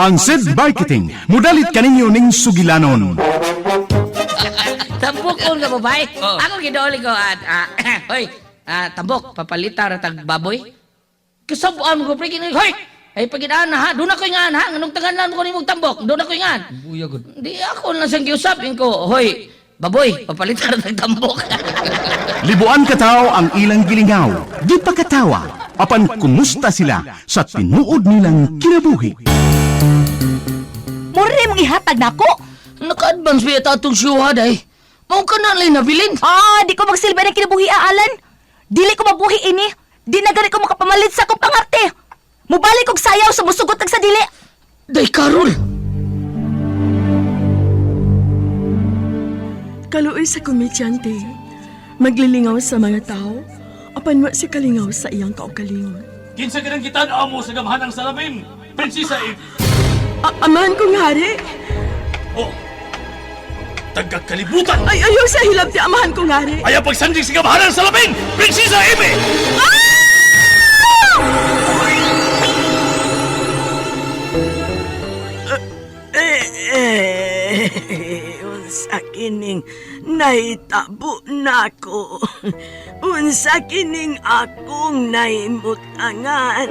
Ang SED Marketing, mudalit kaninyo ning sugilanon. Tambok ko nga babae. Ako gidooli ko at hoy, tambok papalita ra tag baboy. Kasabuan mo ko pre kini hoy. Ay pagidaan na ha, doon ako ingan ha, nganong tanganan ko nimong tambok, doon ako ingan. Buya gud. Di ako lang sang giusapin ko, hoy, baboy, papalita ra tag tambok. Libuan katao ang ilang gilingaw, di pa katawa, apan kumusta sila sa tinuod nilang kinabuhi. Mura rin mong ihatag na ako. Naka-advance ba ito itong syuha day? Mau ka na lang nabilin. Di ko magsilbi ng kinabuhi, Alan. Dili ko mabuhi ini. Di na gani ko makapamalit sa akong pangarte. Mubalik kong sayaw sa musugot sa dili. Day, Carol! Kaluoy sa komedyante, maglilingaw sa mga tao, apan wa si kalingaw sa iyang kaugalingon. Kinsa ganang gitan-aw mo sa gamhanang salamin, Prinsesa Eve. Amahan kong hari, Oh, tagakalibutan! ay ayaw sa hilab ti amahan kong hari. Ayaw pagsandig sa gamhanang salamin, Prinsesa Eve! Unsa kining naitabo nako. Unsa kining akong naimutangan.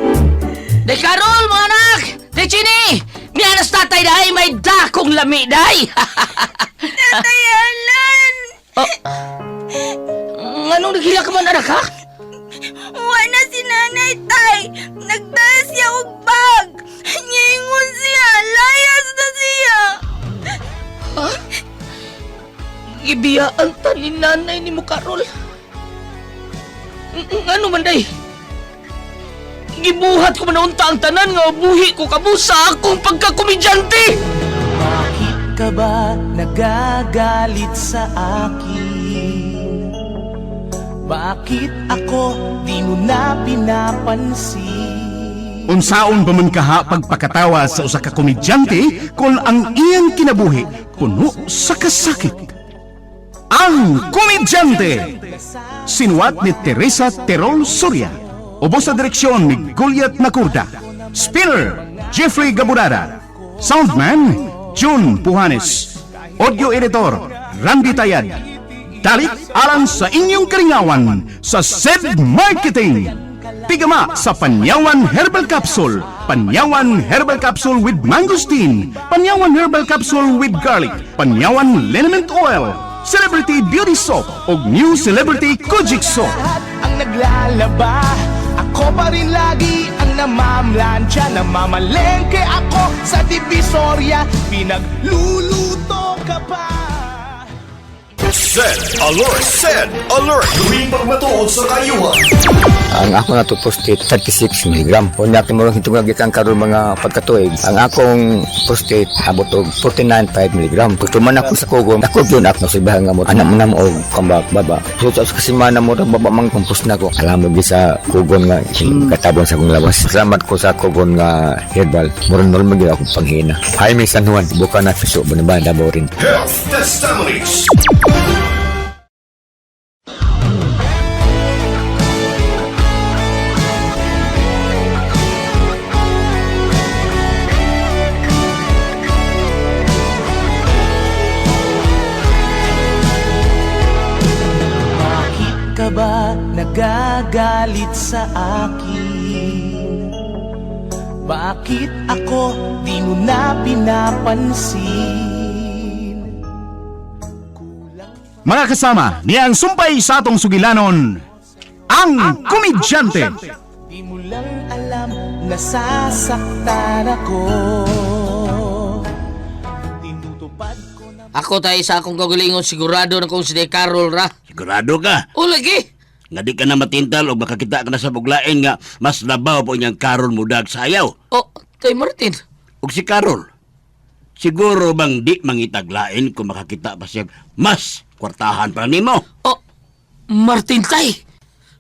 Day, Carol, mga anak! Day, Chini! Miyanas tatay dahi, may dakong lami dahi! Tatay Alan! Anong naghila ka man, anak, ha? Wala si nanay, tay. Nagdala siya og bag. Nyingon siya. Layas na siya. Ha? Ibiyaan ta ni nanay ni mo, Carol. Ano man, day? Gibuhat ko manaunta ang tanan nga buhi ko kabusa akong pagkakomedyante! Bakit ka ba nagagalit sa akin? Bakit ako di mo na pinapansin? Unsaon ba man kaha pagpakatawa sa usa ka komedyante kung ang iyang kinabuhi puno sa kasakit? Ang Komedyante! Sinuwat ni Teresa Terol Soria. Ubos sa direksyon ni Goliath Macurda. Spinner, Jeffrey Gaburada. Soundman, June Puhanes. Audio editor, Randy Tayad. Dalit alang sa inyong karingawan sa SED Marketing. Pigama sa Panyawan Herbal Capsule. Panyawan Herbal Capsule with Mangosteen. Panyawan Herbal Capsule with Garlic. Panyawan Liniment Oil. Celebrity Beauty Soap o New Celebrity Kojic Soap. Lahat ang naglalaba, ako pa rin lagi ang namamlansya. Namamalengke ako sa Divisoria, pinagluluto ka pa. SED Alert! SED Alert! Tuwing pagmatuod sa kayuhan. Ang ako na to prostate 36 mg. Kung nakin mo lang hitungag ikan karon mga pagkatuig, ang akong prostate abot og 49.5 mg. Gusto man ako sa kugon, ako yun ako sa ibang nga mo. Anak mo na mo og kambak baba. So kasi man mo ra baba mang kompos na ko. Alam mo di sa kugon nga katabon sa kong labas. Salamat ko sa kugon nga herbal. Murag normal gyud ako panghina. Hi mi San Juan, buka na fiso banibanda mo rin. Health Testimonies. Ka ba nagagalit sa akin? Bakit ako di mo na pinapansin? Mga kasama, niyang sumpay sa atong sugilanon, ang Komedyante. Di mo lang alam, nasasaktan ako. Tinutupad ko na. Ako tayo sa akong kagalingon sigurado na kung si Day Carol ra. Sigurado ka? O lagi! Nga di ka na matintal o makakita ka na sa buglain nga mas labaw po niyang Carol mudag sayaw. O, Tay Martin. O si Carol, siguro bang di mangitaglain kung makakita pa siya mas kwartahan pa nimo? O, Martin Tay.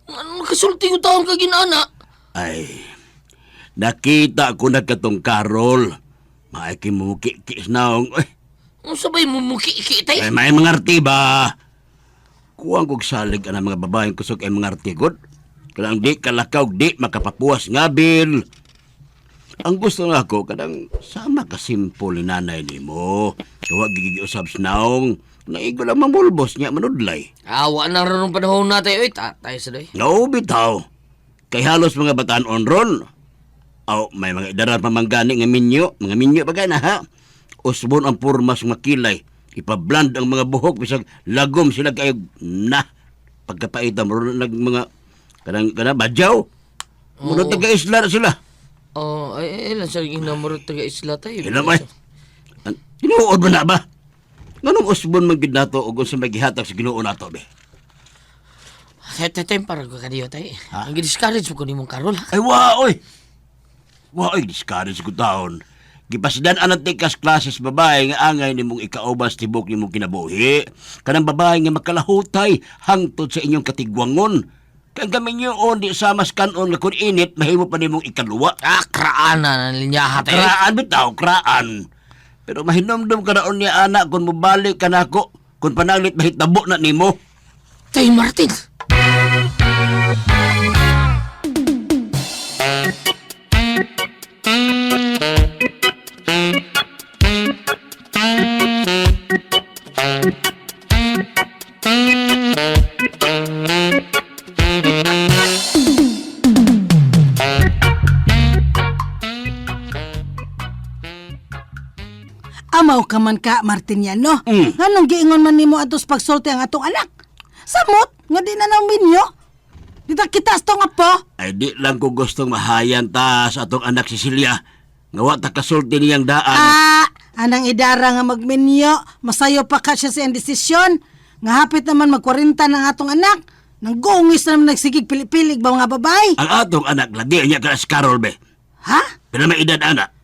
Ano kasulti ko taon ka ginana? Ay, nakita ko na katong Carol. Maiki mo kikis naong. Ang sabay mo muki-iki, Tay. Ay, may mga artiba. Kuwang kong salig ang mga babaeng kusog ay mga artigod. Kailang di kalakaw, di makapapuas nga bil. Ang gusto nga ako, kadang sama ka simple ni nanay ni mo. Huwag gigiusap naong. Naigo lang mamulbos niya manudlay. Awa na rin panahon natin. Uy, tayo sa doy. No, bitaw. Kay halos mga bataan onron. Aw, may mga idaran pamanggani nga minyo. Mga minyo bagay na ha. Usbon ang purmas makilay. Ipabland ang mga buhok. Bisag lagom sila kayo na. Pagkapaitan mo nag mga kanang badyaw. Muna taga-isla na sila. Oh, ay lang sa inamurot taga isla tayo. Ilan may? Sinuod mo na ba? Ganong usbon man gid nato ug sa magihatag sa Ginoo nato be. Time para ko kaniyo tayo. Ang discourage mo ko ni mong Karol. Ha? Ay wa oy. Wa oy discourage ko taon. Gipasdan anak tikas klases babae nga angay nimong ikaubas tibok nimong kinabuhi. Kanang babae nga makalahutay hangtod sa inyong katigwangon. Kang kami nyo di sa mas kanon nga kun init mahimo pa nimong ikaluwa. Kraan na linyaha tayo. Kraan bitaw, kraan. Pero mahinomdom ka naon niya anak kung mubalik ka na ako. Kung pananglit mahitabo na nimo. Tayo Martin. Amaw ka man ka, Martiniano. Anong giingon man nimo atos pagsulti ang atong anak? Samot, nga di na nang minyo. Dita kita sa nga po. Ay di lang ko gustong mahayan ta sa atong anak Cecilia. Nga wa ta kasulti niyang daan. Anang idara nga magminyo, masayo pa ka siya sa iyang desisyon. Nga hapit naman mag-40 ng atong anak. Nang gungis na naman nagsigig pilipilig ba mga babay? Ang atong anak lagi niya ka si Carol be. Ha? Pila may edad anak?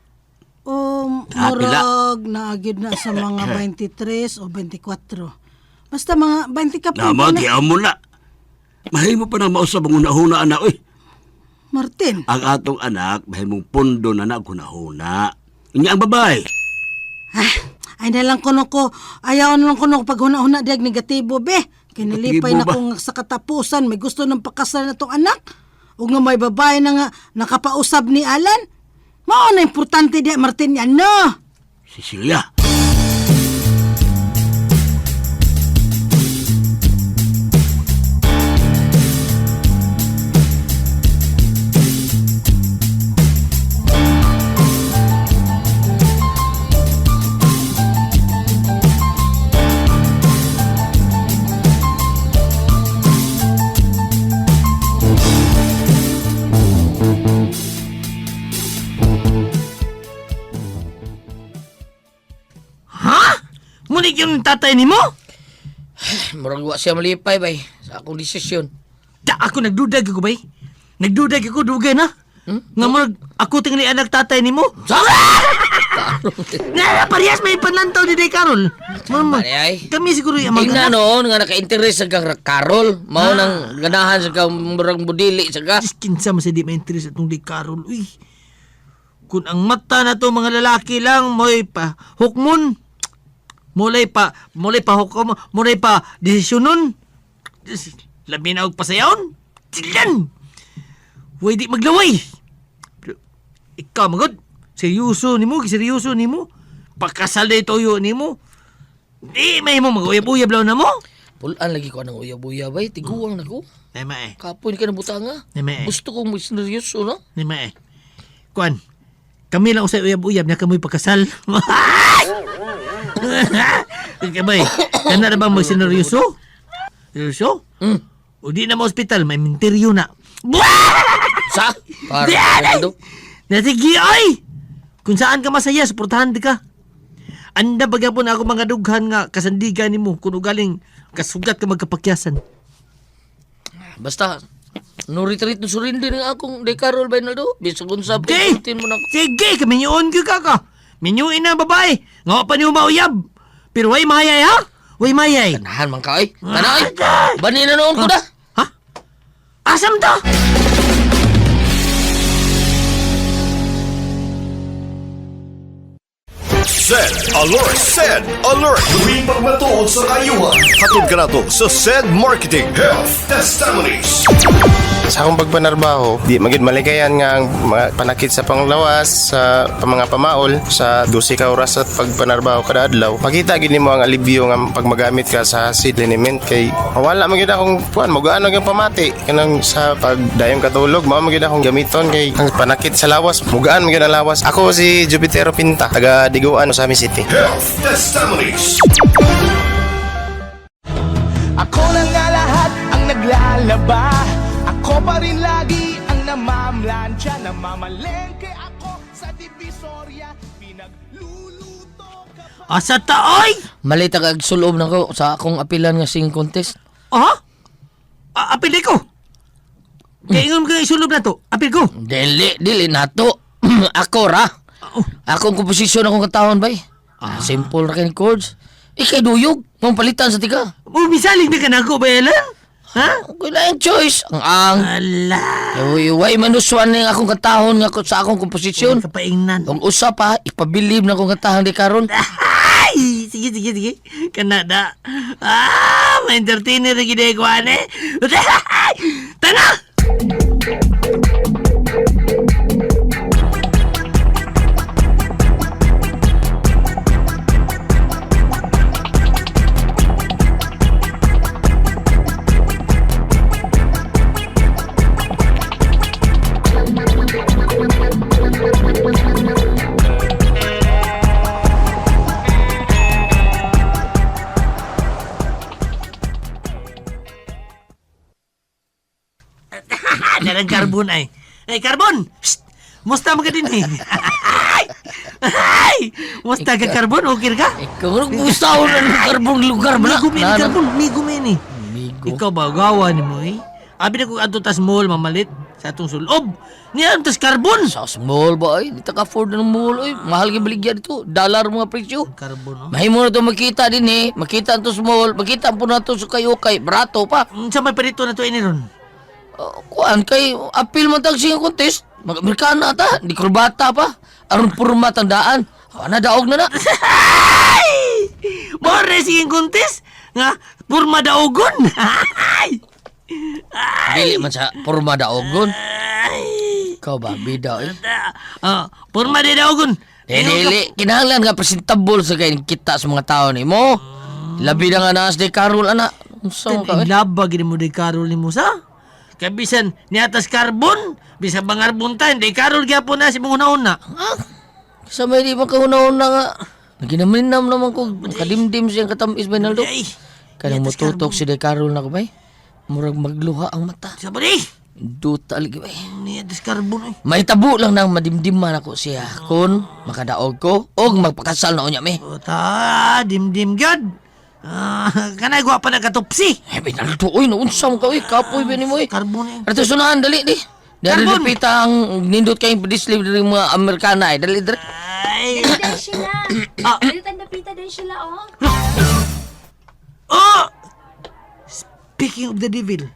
Pila? Murag naagid na sa mga 23 o 24. Basta mga 20 ka pa. Naman, tiyaw mo na. Mahimo pa na mausap ang hunahuna anak, uy. Martin. Ang atong anak, mahimong pundo na naghunahuna. Inya ang babae. Ay nalang kuno ko. Ayaw nalang kuno ko pag huna-huna diag negatibo, be. Kinalipay na kung sa katapusan, may gusto ng pakasal na tong anak. Ug nga may babae na nga nakapausab ni Alan. Mao na importante di Martin yan, no? Cecilia. Munik yung tatay ni mo? Murag wa siya malipay, bay. Sa akong desisyon. Ako nagdudag ako, bay. Nagdudag ako, dugay na. Nga murag, ako tingnan anak tatay ni mo. Parehas may panlantaw ni Day Carol. Mama, kami siguro yung mga tingnan noon nga naka-interest sa kang Carol. Mao nang ganahan sa kang murag budili sa ka. Kinsa man sa di ma-interest atong Day Carol. Uy, kung ang mata na to mga lalaki lang, mo'y pa hukmon. Mulay pa hukom, mulay pa desisyonon. Labi na og pasayaon. Silan! Huwag di maglaway. Pero, ikaw magod, seryoso ni mo. Pakasal na itoyo ni mo. Di may mo mag-uyab-uyab lang na mo. Pulaan lagi ko ng uyab-uyab, bay. Tiguang na ko. Nema Kapon ka na butanga. Nema Gusto kong seryoso, no? Nema Kuan, kami lang usay uyab-uyab na kamoy pakasal. Kabay, kana na bang magsineryoso? Seryoso? O di na ma-hospital, may minteryo na. Sa? Para Nasigi, ay! Kung saan ka masaya, suportahan di ka. Anda bagapon ako mga dughan nga kasandigan ni mo kung galing kasugat ka magkapakyasan. Basta, no retreat no surrender ng akong Day Carol Bainaldo. Bisag unsab mo na. Sige, kaminyoon ka. Minyuin na babae. Nga pa niyo mauyab. Pero way mayay ha? Way mayay. Kanahan man ka, oy. Kana, oy. Bani na noon ko na. Ha? Asam to? Sed Alert! Tuwing pagmatuod sa kayuhan, hatod ka na to sa Sed Marketing Health Testimonies. sa akong pagpanarbaho, di magid malikayan nga ang mga panakit sa panglawas sa mga pamaol sa 12 ka oras sa pagpanarbaho kada adlaw. Makita gid nimo ang alibyo nga pag magamit ka sa seed liniment kay wala man gid akong kuan magaan ang pamati kanang sa pagdayong katulog mao man gid akong gamiton kay ang panakit sa lawas mugaan man gid ang lawas. Ako si Jupitero Pinta, taga Diguan, Osami City. Health Testimonies. Ako na nga lahat ang naglalaba. Ako pa rin lagi ang namamlansya. Namamalengke ako sa Divisoria. Pinagluluto ka pa. Asa taoy? Malita kag sulob na ko sa akong apilan nga singing contest. Ah? Apil ko. Kaya ingon ka isulob na to. Apil ko. Dili nato. Ako ra. Akong komposisyon akong katawon bay. Simple ra kay chords. Ikay duyog, palitan sa tika. Misalig na ka na ako, Belan? Ha? Wala yung choice. Ang Ala. Way manuswan ng akong katahon nga sa akong komposisyon. Kapaingnan. Kung usa pa, ipabilib na akong katahon di karon. Ay! Sige. Kanada. Ma-entertainer na gina ko, ane. Tana! Darang karbon ay. Ay, karbon! Shh! Musta mo ka din eh? Ay! Musta ka karbon? Okay ka? Ikaw gusto ko na ng karbong lugar ba? Migo men eh. Ikaw ba, gawa ni mo eh? Abi na kung ato tas mall mamalit sa atong sulob. Niyan tas karbon! Sa mall ba ay? Di ta ka-afford ng mall ay. Mahal ka baligyan dito. Dollar mga presyo. Karbon, no? Mahimo na ito makita din eh. Makita ito sa mall. Makita po na ito sa kayo-kay. Barato pa. Sa may parito na to ini ron? Kuan kay apil man tag singing contest. Mag-Amerikana ta, di kurbata pa. Aron purma tandaan. Ana daog na. More singing contest nga purma daogon. Dili man sa purma daogon. Ikaw ba bida eh? Purma di daogon. Dili kinahanglan nga presentable sa kay kita sa mga tao nimo. Labi na nga naas di Carol ana. Unsa ka? Laba gid mo di Carol nimo sa? Kabisan ni atas karbon, bisa bangarbon tayo, di karol gyapon na si mga una. Sa may di ba kahuna-una nga? Naginaminam naman ko, kadimdim siyang katamis ba Naldo? Kanang mututok si De Carol na ko ba? Murag magluha ang mata. Sa ba di? Duta lagi ba? Ni atas karbon eh. May tabo lang nang madimdiman ako siya. Kun makadaog ko, o magpakasal na unya me. Ta, dimdim gyud. Kanay gwa pa nagkatupsi. Binaldo, oy, naunsa mo ka, oy, kapoy ba ni mo, oy. Karbon eh. Ato sunahan, dali, di. Dari dipita ang nindot kayong padislip dari mga Amerikana, ay, dali, dali. Ay. Dali sila. Dali tandapita din sila, oh. Oh! Speaking of the devil,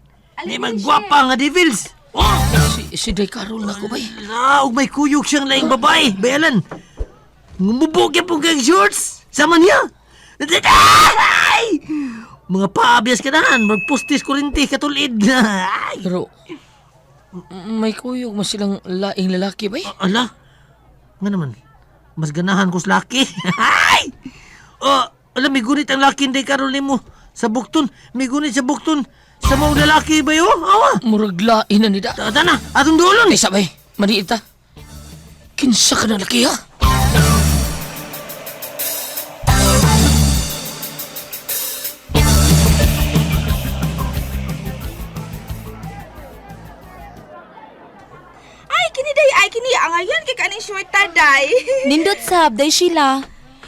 may magwapa nga devils. Oh! Si De Carol na ko, bay. Ug may kuyog siyang laing babae, bayalan. Ngumubog yan pong kang shorts. Sama niya. Ay! Mga paabyas ka nahan, magpustis kurinti, katulid na. Pero, may kuyog mas silang laing lalaki, bay? Ala, nga naman, mas ganahan ko sa laki. Ay! Alam, may gunit ang laki hindi karol mo. Sa bukton, may gunit sa bukton. Sa mga lalaki ba yun? Awa. Murag lain na nida. Tata na, atong dulon. Ay, sabay, maniita. Kinsa ka na laki, ha? Kini angayan kay kaning short taday. Nindot sab, day Sheila.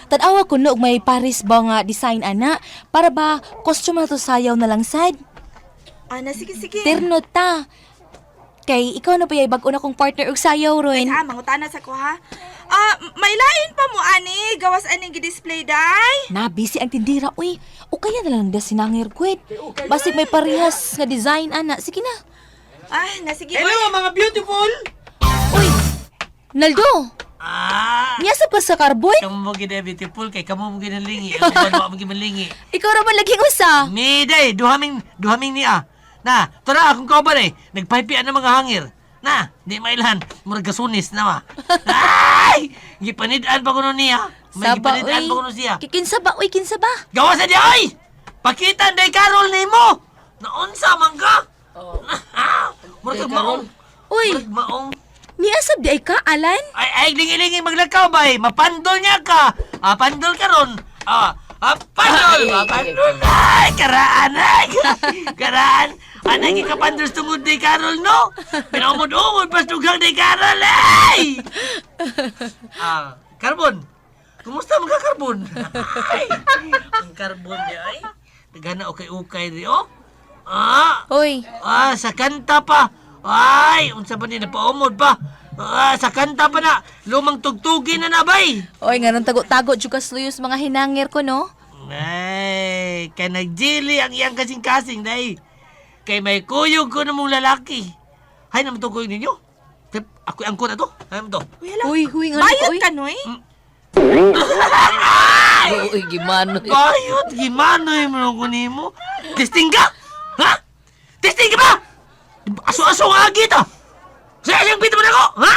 Tanawa ko no, may Paris ba nga design ana? Para ba, costume na to sayaw na lang sad? Ana, sige. Terno ta. Kay ikaw na ba yung bag-una kong partner og sayaw, Ron? Mangutana sa ko ha. May lain pa mo, ani. Gawas aning gi-display, day. Busy ang tindira, uy. O kaya na lang da sinangir, kwet. Basig may parehas nga design, ana. Sige na. Sige. Hello, mga beautiful. Uy, Naldo. Nyasa pa sa karboy? Kamu mo gina beautiful, kay kamu mo ginalingi. Ako ba mo ginalingi? Ikaw raman laging usa. Miday, duhaming niya. Na, tara akong kauban eh. Nagpahipian ng mga hangir. Na, di mailan. Murag gasunis na ma. Ay! Gipanidaan pa ko nun niya. May Saba, gipanidaan uy. pa ko nun siya. Kinsa ba, uy, kinsa ba? Gawa sa di, oy! Pakita day Carol ni mo! Naunsa man ka? Murag maong. Uy, Murag maong. niasab di ay ka, Alan? Ay, lingi-lingi maglakaw ba eh. Mapandol niya ka. Pandol ka ron. Pandol! Pandol! Ay, karaan! Ay, karaan! Anay, kapandol sa tungod ni Carol, no? Pinaumod-umod, pas dugang ni Carol, ay! Carbon! Kumusta mga Carbon? Ay, ang Carbon niya, ay. Nagana okay-okay rin, oh. Uy, Sa kanta pa. Ay, unsa ba ni napaumod pa? Sa kanta pa na. Lumang tugtugin na nabay. oy, nga nang tago-tago jukas luyos mga hinangir ko, no? Ay, kay nagjili ang iyang kasing-kasing, day. Kay may kuyog ko na mong lalaki. Hay naman to kuyog ninyo. Ako ang ko na to. Hay naman to. Uy, nga Bayad uy. ka, Noy? Uy, gimano. Bayot, gimano yung mga kunin mo? Testing ka? Ha? Testing ka ba? Aso-aso nga agit, ah. Sayang pito mo na ako, ha?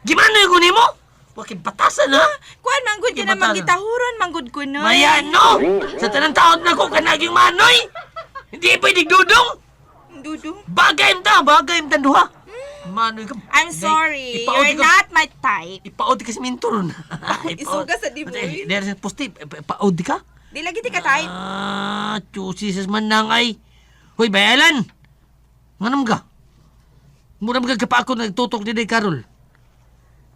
Gimano yung kunin mo? Wakin patasan, ha? Kuan, manggod ka na Ibatan. magitahuron, manggod ko, Noy. Mayano! Sa tanang taon na ko kanaging manoy! Hindi pwedeng dudong! Dudong. Bagay mo ta duha! Manoy ka. I'm sorry, Ipaod you're ka- not my type. Ipaod ka sa minto ron. Isuga sa dibuin. Dere sa posti, ipaod ka? Di lagi di ka type. Chusisas man nang ay. Hoy, bayalan! Nganam ka? Mura mga pa ako nagtutok ni Day Carol.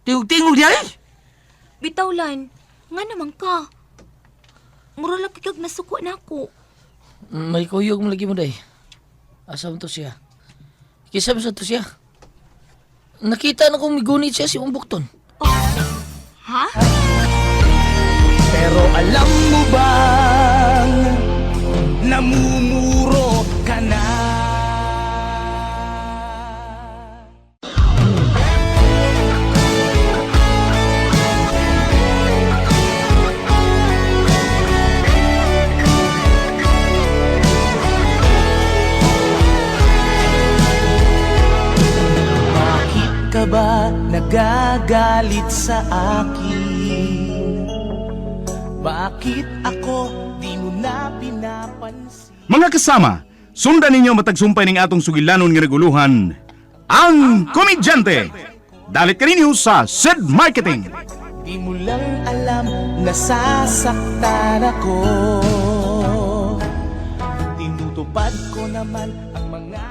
Tingog-tingog di ay! Bitawlan, nga naman ka. Mura lang kikag nasuko na ako. May kuyog mo lagi mo, day. Asa mo to siya? Kisa mo sa to siya? Nakita na kong migunit siya si Umbukton. Ha? Pero alam mo bang namumuro ka na? Bakit ka ba nagagalit sa akin? Bakit ako di mo na pinapansin? Mga kasama, sundan ninyo matagsumpay ng atong sugilanon nga naguluhan, ang Komedyante. Dalit ka ninyo sa Sid Marketing. Di mo lang alam, nasasaktan ako. Tinutupad ko naman ang mga